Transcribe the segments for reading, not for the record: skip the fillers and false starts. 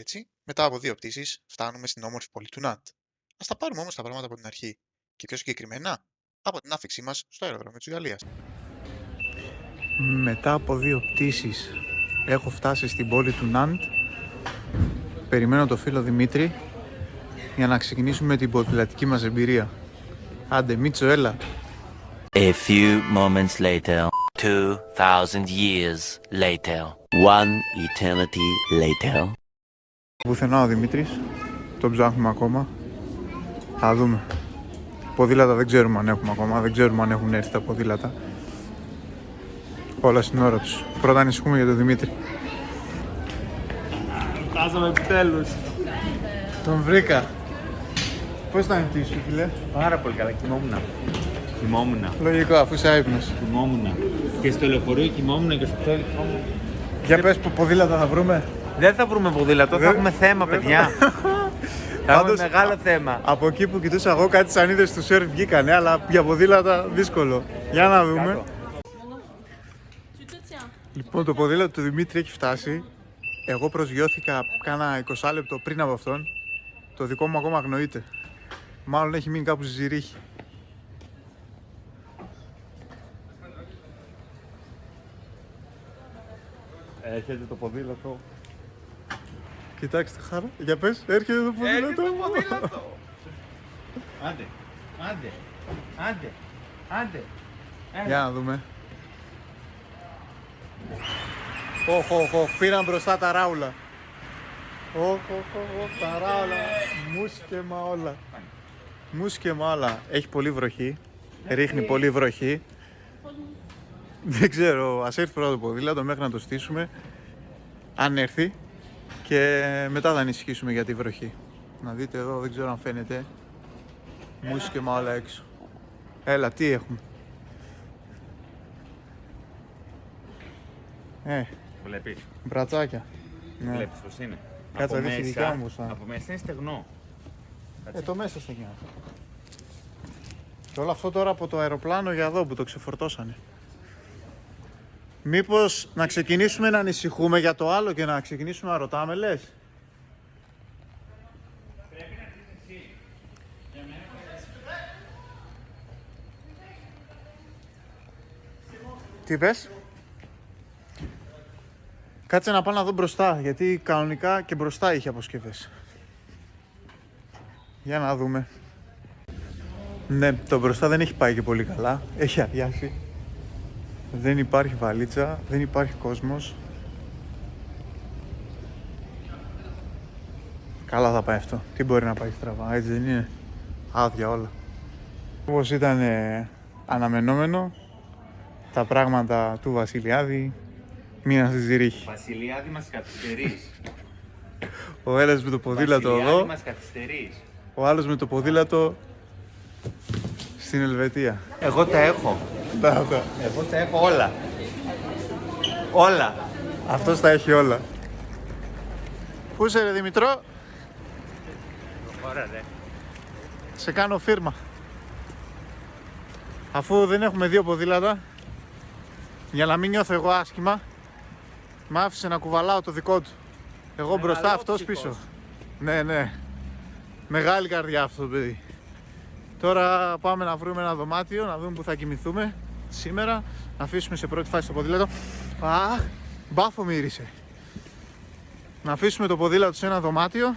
έτσι, μετά από 2 πτήσεις, φτάνουμε στην όμορφη πόλη του Ναντ. Ας τα πάρουμε όμως τα πράγματα από την αρχή. Και πιο συγκεκριμένα, από την άφηξή μας στο αεροδρόμιο της Γαλλίας. Μετά από 2 πτήσεις έχω φτάσει στην πόλη του Ναντ. Περιμένω το φίλο Δημήτρη για να ξεκινήσουμε την ποδηλατική μας εμπειρία. Άντε Μίτσο, έλα. A few moments later, 2,000 years later, one eternity later. Πουθενά ο Δημήτρης, τον ψάχνουμε ακόμα. Θα δούμε. Ποδήλατα δεν ξέρουμε αν έχουμε ακόμα, δεν ξέρουμε αν έχουν έρθει τα ποδήλατα. Όλα στην ώρα τους. Πρώτα ανησυχούμε για τον Δημήτρη. Φτάσαμε επιτέλους. Τον βρήκα. Πώς ήταν η πτήση σου, φίλε? Πάρα πολύ καλά, κοιμόμουν. Λογικό, αφού είσαι άϊπνος. Και στο λεωφορείο κοιμόμουν και στο τέλος κοιμόμουν. Για πες, ποδήλατα θα βρούμε? Δεν θα βρούμε ποδήλατο, θα έχουμε θέμα, παιδιά. Θα έχουμε μεγάλο θέμα. Από εκεί που κοιτούσα εγώ κάτι σανίδες του σερφ βγήκανε, αλλά για ποδήλατα δύσκολο. Για να δούμε. Λοιπόν, το ποδήλατο του Δημήτρη έχει φτάσει. Εγώ προσγειώθηκα κάνα 20 λεπτό πριν από αυτόν. Το δικό μου ακόμα αγνοείται. Μάλλον έχει μείνει κάπου στη Ζηρίχη. Έρχεται το ποδήλατο. Κοιτάξτε χαρά, για πες, έρχεται το ποδήλατο. Άντε. Για να δούμε. Πήραν μπροστά τα ράουλα. Τα ράουλα. Μουσκεμα όλα. Έχει πολύ βροχή. Ρίχνει πολύ βροχή. Δεν ξέρω, ας έρθει πρώτα το ποδήλατο μέχρι να το στήσουμε. Αν έρθει. Και μετά θα ανησυχήσουμε για τη βροχή. Να δείτε εδώ, δεν ξέρω αν φαίνεται. Μουσκεμα όλα έξω. Έλα, τι έχουμε? Βλέπεις, Μπρατσάκια. Ναι. βλέπεις πως είναι. Κάτσε, Από δεις τη μέσα- δικιά μου, σαν. Από μέσα είναι στεγνό. Το μέσα στο νιάθω. Και όλο αυτό τώρα από το αεροπλάνο για εδώ που το ξεφορτώσανε. Μήπως να ξεκινήσουμε να ανησυχούμε για το άλλο και να ξεκινήσουμε να ρωτάμε, λες? Τι πες? Κάτσε να πάω να δω μπροστά, γιατί κανονικά και μπροστά είχε αποσκευές. Για να δούμε. Ναι, το μπροστά δεν έχει πάει και πολύ καλά. Έχει αδειάσει. Δεν υπάρχει βαλίτσα, δεν υπάρχει κόσμος. Καλά θα πάει αυτό. Τι μπορεί να πάει στραβά, έτσι δεν είναι? Άδεια όλα. Όπως ήταν αναμενόμενο, τα πράγματα του Βασιλιάδη μείναν στη Ζηρίχη. Βασιλιάδη μας καθυστερείς. Ο ένας με το ποδήλατο εδώ, μας καθυστερείς. ο άλλος με το ποδήλατο στην Ελβετία. Εγώ τα έχω. Εγώ τα έχω όλα. Όλα. Αυτός τα έχει όλα. Πού είσαι ρε Δημητρό? Ωραία, δε. Σε κάνω φίρμα. Αφού δεν έχουμε 2 ποδήλατα, για να μην νιώθω εγώ άσχημα, μ' άφησε να κουβαλάω το δικό του. Εγώ μπροστά, αυτός πίσω. Ναι. Μεγάλη καρδιά αυτό το παιδί. Τώρα πάμε να βρούμε ένα δωμάτιο, να δούμε που θα κοιμηθούμε σήμερα. Να αφήσουμε σε πρώτη φάση το ποδήλατο. Μπάφο μύρισε. Να αφήσουμε το ποδήλατο σε ένα δωμάτιο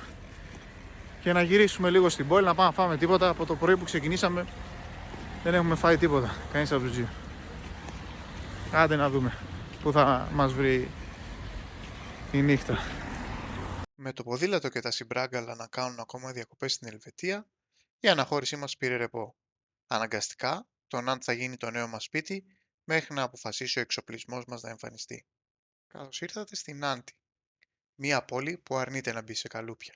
και να γυρίσουμε λίγο στην πόλη, να πάμε να φάμε τίποτα. Από το πρωί που ξεκινήσαμε δεν έχουμε φάει τίποτα, κανείς από τους δύο. Άντε να δούμε που θα μας βρει η νύχτα. Με το ποδήλατο και τα συμπράγκαλα να κάνουν ακόμα διακοπές στην Ελβετία, η αναχώρησή μας πήρε ρεπό. Αναγκαστικά, το Ναντ θα γίνει το νέο μας σπίτι μέχρι να αποφασίσει ο εξοπλισμός μας να εμφανιστεί. Καλώς ήρθατε στην Νάντι, μια πόλη που αρνείται να μπει σε καλούπια.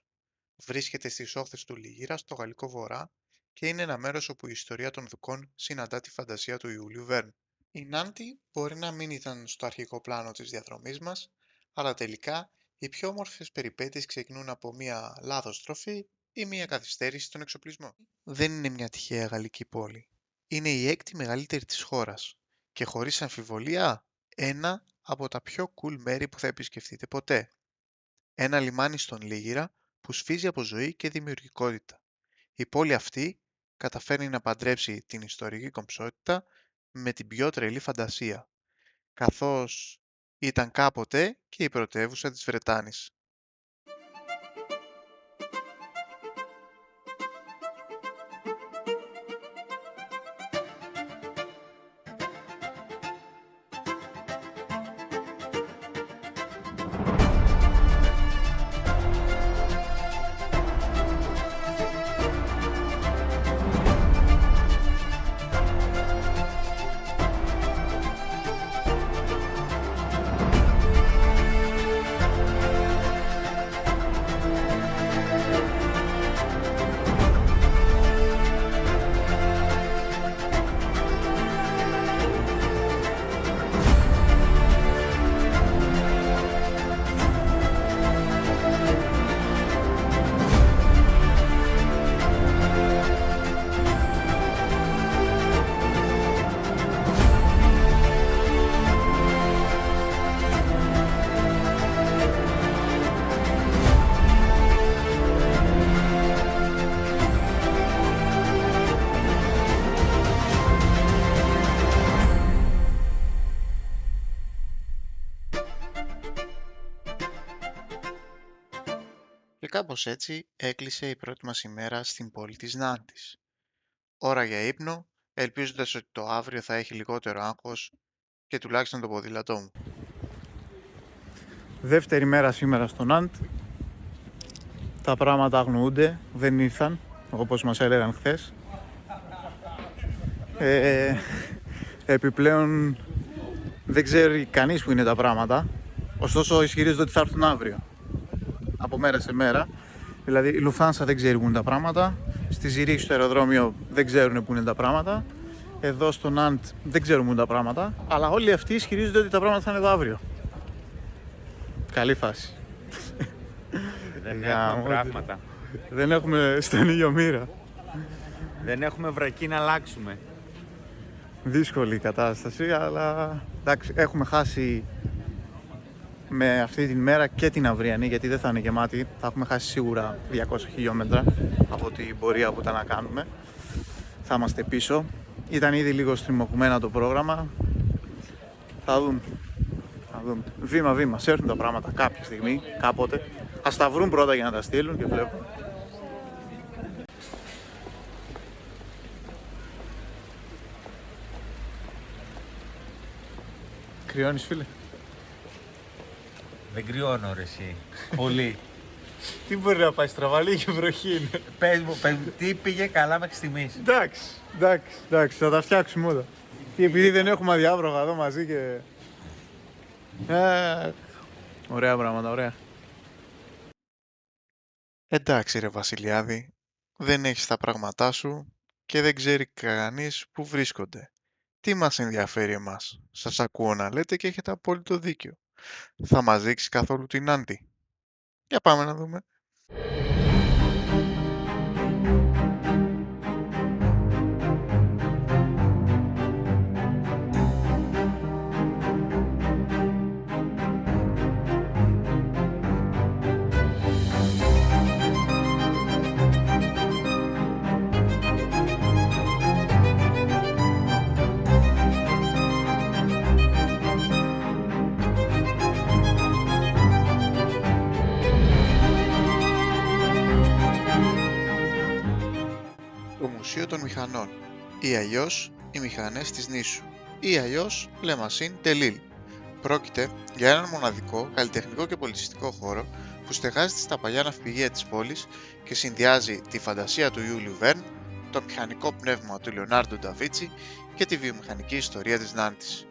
Βρίσκεται στις όχθες του Λιγύρα στο Γαλλικό Βορρά και είναι ένα μέρος όπου η ιστορία των Δουκών συναντά τη φαντασία του Ιούλιου Βέρν. Η Νάντι μπορεί να μην ήταν στο αρχικό πλάνο της διαδρομής μας, αλλά τελικά οι πιο όμορφες περιπέτειες ξεκινούν από μια λάθος στροφή ή μια καθυστέρηση στον εξοπλισμό. Δεν είναι μια τυχαία γαλλική πόλη. Είναι η 6η μεγαλύτερη της χώρας και χωρίς αμφιβολία ένα από τα πιο cool μέρη που θα επισκεφτείτε ποτέ. ένα λιμάνι στον Λίγηρα που σφίζει από ζωή και δημιουργικότητα. Η πόλη αυτή καταφέρνει να παντρέψει την ιστορική κομψότητα με την πιο τρελή φαντασία, καθώς ήταν κάποτε και η πρωτεύουσα της Βρετάνης. Και κάπως έτσι έκλεισε η πρώτη μας ημέρα στην πόλη της Νάντης. Ώρα για ύπνο, ελπίζοντας ότι το αύριο θα έχει λιγότερο άγχος και τουλάχιστον το ποδήλατό μου. Δεύτερη μέρα σήμερα στο Ναντ. Τα πράγματα αγνοούνται, δεν ήρθαν όπως μας έλεγαν χθες. Επιπλέον δεν ξέρει κανείς που είναι τα πράγματα, ωστόσο ισχυρίζονται ότι θα έρθουν αύριο, από μέρα σε μέρα. Δηλαδή η Λουφθάνσα δεν ξέρει που είναι τα πράγματα, στη Ζηρίχη στο αεροδρόμιο δεν ξέρουν που είναι τα πράγματα, εδώ στο Ναντ δεν ξέρουν που είναι τα πράγματα, αλλά όλοι αυτοί ισχυρίζονται ότι τα πράγματα θα είναι εδώ αύριο. Καλή φάση. Δεν έχουμε πράγματα. Δεν έχουμε στον ήλιο μοίρα. Δεν έχουμε βρακή να αλλάξουμε. Δύσκολη η κατάσταση, αλλά εντάξει, έχουμε χάσει με αυτή την μέρα και την αυριανή, γιατί δεν θα είναι γεμάτη. Θα έχουμε χάσει σίγουρα 200 χιλιόμετρα από την πορεία που ήταν να κάνουμε. Θα είμαστε πίσω. Ήταν ήδη λίγο στριμωγμένα το πρόγραμμα. Θα δούμε. Βήμα-βήμα. Σε έρθουν τα πράγματα κάποια στιγμή, κάποτε. Ας τα βρουν πρώτα για να τα στείλουν και βλέπουμε. Κρυώνεις, φίλε? Δεν κρυώνω ρε εσύ. Πολύ. Τι μπορεί να πάει στραβά, λίγη βροχή είναι. Πες μου, τι πήγε καλά μέχρι στιγμής. Εντάξει, θα τα φτιάξουμε όλα. Και επειδή δεν έχουμε αδιάβροχα εδώ μαζί και... ωραία πράγματα, ωραία. Εντάξει ρε Βασιλιάδη, δεν έχεις τα πράγματά σου και δεν ξέρει κανείς που βρίσκονται. Τι μας ενδιαφέρει εμάς? Σας ακούω να λέτε και έχετε απόλυτο δίκιο. Θα μας δείξει καθόλου την Νάντη? Για πάμε να δούμε. Το Μουσείο των Μηχανών, ή αλλιώς οι μηχανές της νήσου, ή αλλιώς Le Machine de Lille. Πρόκειται για έναν μοναδικό καλλιτεχνικό και πολιτιστικό χώρο που στεγάζεται στα παλιά ναυπηγεία της πόλης και συνδυάζει τη φαντασία του Ιούλιου Βέρν, το μηχανικό πνεύμα του Λεωνάρντο Νταβίτσι και τη βιομηχανική ιστορία της Νάντης.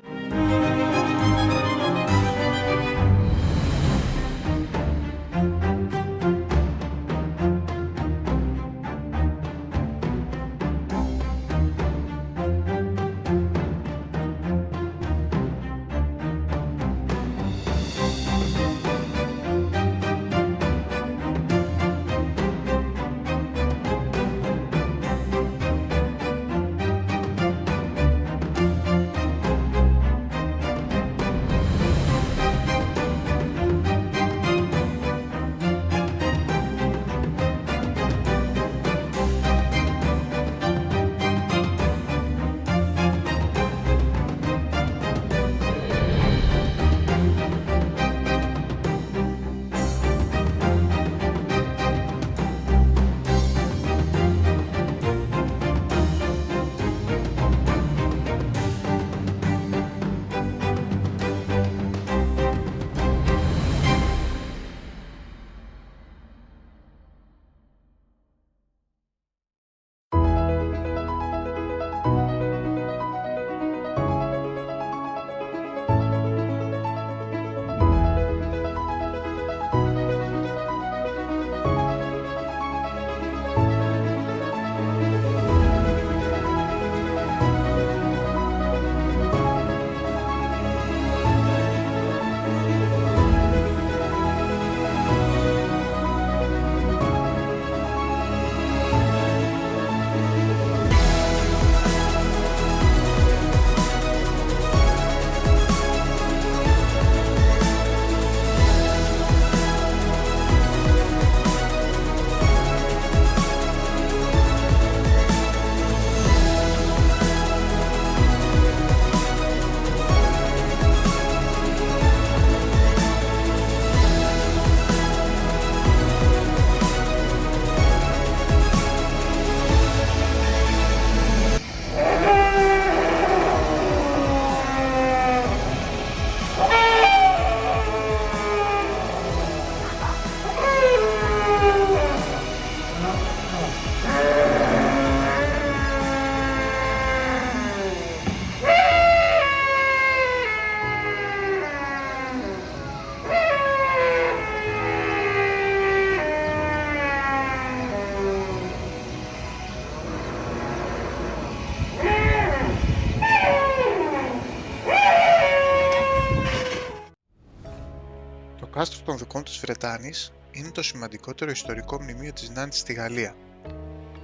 κάστρο των Δουκών της Βρετάνης είναι το σημαντικότερο ιστορικό μνημείο της Νάντης στη Γαλλία.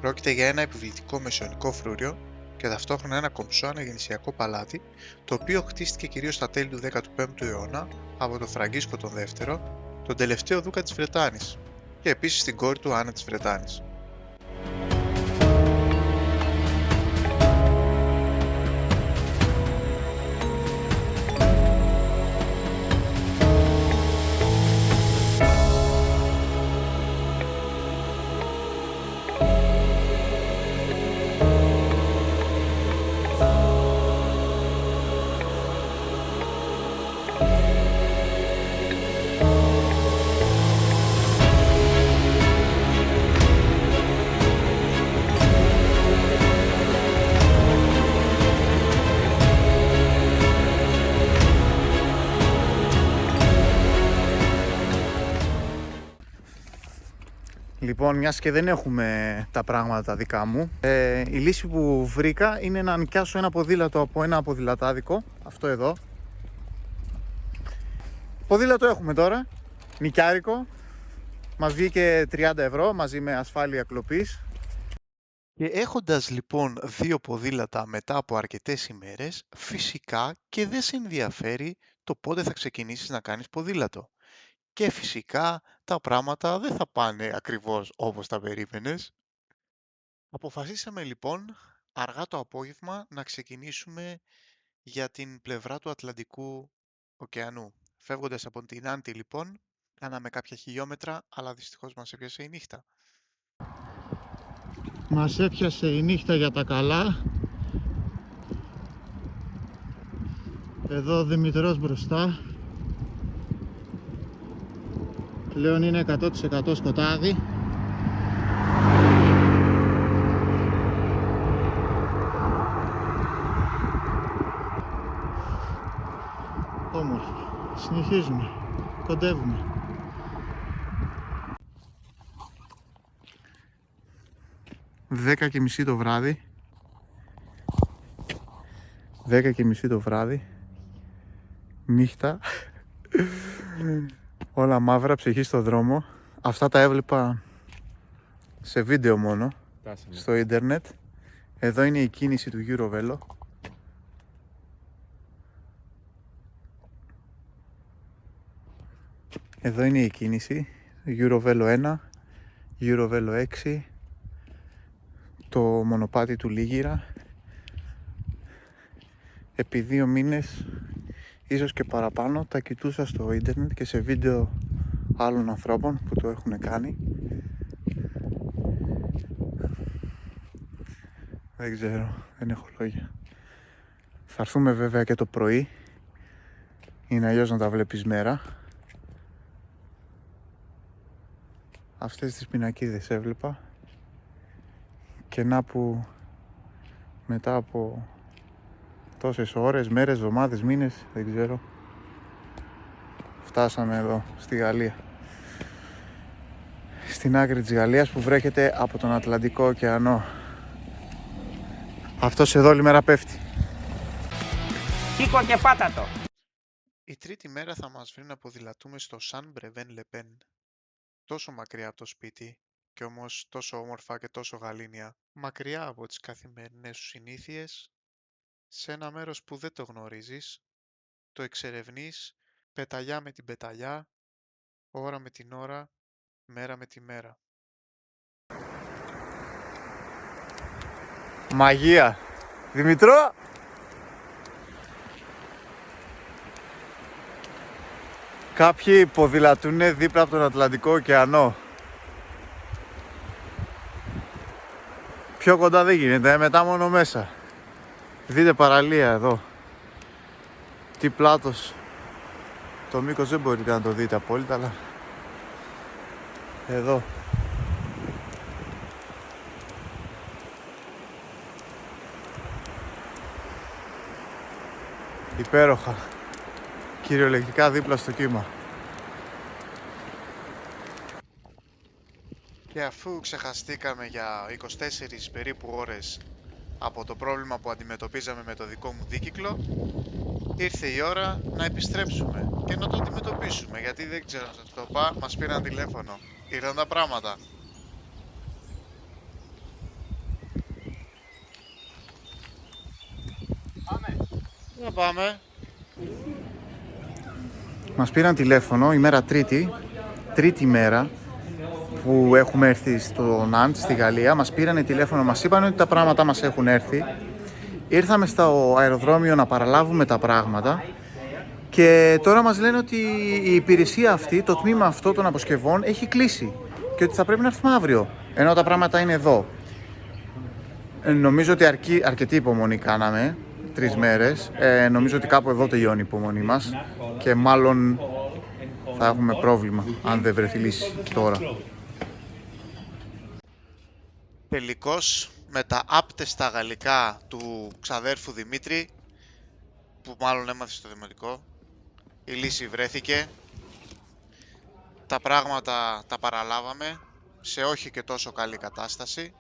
Πρόκειται για ένα επιβλητικό μεσαιωνικό φρούριο και ταυτόχρονα ένα κομψό αναγεννησιακό παλάτι, το οποίο χτίστηκε κυρίως στα τέλη του 15ου αιώνα από τον Φραγκίσκο τον δεύτερο, τον τελευταίο δούκα της Βρετάνης, και επίσης την κόρη του Άννα της Βρετάνης. Λοιπόν, μιας και δεν έχουμε τα πράγματα τα δικά μου, η λύση που βρήκα είναι να νοικιάσω ένα ποδήλατο από ένα ποδηλατάδικο, αυτό εδώ. Ποδήλατο έχουμε τώρα, νοικιάρικο, μας βγήκε 30 ευρώ μαζί με ασφάλεια κλοπής. Και έχοντας λοιπόν δύο ποδήλατα μετά από αρκετές ημέρες, φυσικά και δεν σε ενδιαφέρει το πότε θα ξεκινήσεις να κάνεις ποδήλατο. Και φυσικά τα πράγματα δεν θα πάνε ακριβώς όπως τα περίμενες. Αποφασίσαμε λοιπόν αργά το απόγευμα να ξεκινήσουμε για την πλευρά του Ατλαντικού ωκεανού. Φεύγοντας από την Νάντη λοιπόν, κάναμε κάποια χιλιόμετρα, αλλά δυστυχώς μας έπιασε η νύχτα. Μας έπιασε η νύχτα για τα καλά. Εδώ ο Δημητρός μπροστά. Πλέον είναι 100% σκοτάδι. Όμως, συνεχίζουμε, κοντεύουμε. Δέκα και μισή το βράδυ. 10:30 το βράδυ. Νύχτα. Όλα μαύρα, ψυχή στο δρόμο. Αυτά τα έβλεπα σε βίντεο μόνο, στο ίντερνετ. Εδώ είναι η κίνηση του Eurovelo. Εδώ είναι η κίνηση, Eurovelo 1, Eurovelo 6, το μονοπάτι του Λίγυρα. Επί 2 μήνες, ίσως και παραπάνω, τα κοιτούσα στο ίντερνετ και σε βίντεο άλλων ανθρώπων που το έχουν κάνει. Δεν ξέρω, δεν έχω λόγια. Θα έρθουμε βέβαια και το πρωί, είναι αλλιώς να τα βλέπεις μέρα. Αυτές τις πινακίδες έβλεπα και να που μετά από τόσες ώρες, μέρες, εβδομάδες, μήνες, δεν ξέρω, φτάσαμε εδώ στη Γαλλία, στην άκρη της Γαλλίας που βρέχεται από τον Ατλαντικό ωκεανό. Αυτός εδώ όλη μέρα πέφτει. Σήκω και πάτα το. Η τρίτη μέρα θα μας βρει να ποδηλατούμε στο Σαν Μπρεβέν Λεπέν. Τόσο μακριά από το σπίτι και όμως τόσο όμορφα και τόσο γαλήνια, μακριά από τις καθημερινές σου συνήθειες, σε ένα μέρος που δεν το γνωρίζεις, το εξερευνείς πεταλιά με την πεταλιά, ώρα με την ώρα, μέρα με τη μέρα. Μαγεία! Δημητρό! Κάποιοι ποδηλατούνε δίπλα από τον Ατλαντικό ωκεανό. Πιο κοντά δεν γίνεται, μετά μόνο μέσα. Δείτε παραλία εδώ. Τι πλάτος. Το μήκος δεν μπορείτε να το δείτε απόλυτα, αλλά εδώ. Υπέροχα. Κυριολεκτικά δίπλα στο κύμα. Και αφού ξεχαστήκαμε για 24 περίπου ώρες από το πρόβλημα που αντιμετωπίζαμε με το δικό μου δίκυκλο, ήρθε η ώρα να επιστρέψουμε και να το αντιμετωπίσουμε, γιατί δεν ξέρω αν σας το είπα, μας πήραν τηλέφωνο. Ήρθαν τα πράγματα. Πού να πάμε? Μας πήραν τηλέφωνο ημέρα τρίτη μέρα που έχουμε έρθει στο Ναντ, στη Γαλλία. Μας πήρανε τηλέφωνο, μας είπαν ότι τα πράγματα μας έχουν έρθει. Ήρθαμε στο αεροδρόμιο να παραλάβουμε τα πράγματα και τώρα μας λένε ότι η υπηρεσία αυτή, το τμήμα αυτό των αποσκευών έχει κλείσει και ότι θα πρέπει να έρθουμε αύριο, ενώ τα πράγματα είναι εδώ. Νομίζω ότι αρκετή υπομονή κάναμε, 3 μέρες. Νομίζω ότι κάπου εδώ τελειώνει η υπομονή μας και μάλλον θα έχουμε πρόβλημα αν δεν βρεθεί λύση τώρα. Τελικώς, με τα άπτεστα γαλλικά του ξαδέρφου Δημήτρη, που μάλλον έμαθε στο δημοτικό, η λύση βρέθηκε. Τα πράγματα τα παραλάβαμε σε όχι και τόσο καλή κατάσταση,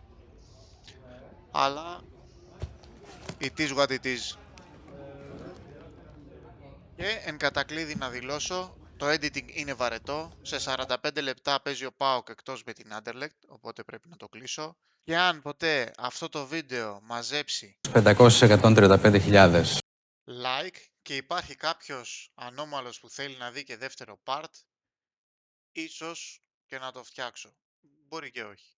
αλλά it is what it is. Και εν κατακλείδη να δηλώσω, το editing είναι βαρετό. Σε 45 λεπτά παίζει ο ΠΑΟΚ εκτός με την Anderlecht, οπότε πρέπει να το κλείσω. Και αν ποτέ αυτό το βίντεο μαζέψει 535.000. like και υπάρχει κάποιος ανώμαλος που θέλει να δει και δεύτερο part, ίσως και να το φτιάξω. Μπορεί και όχι.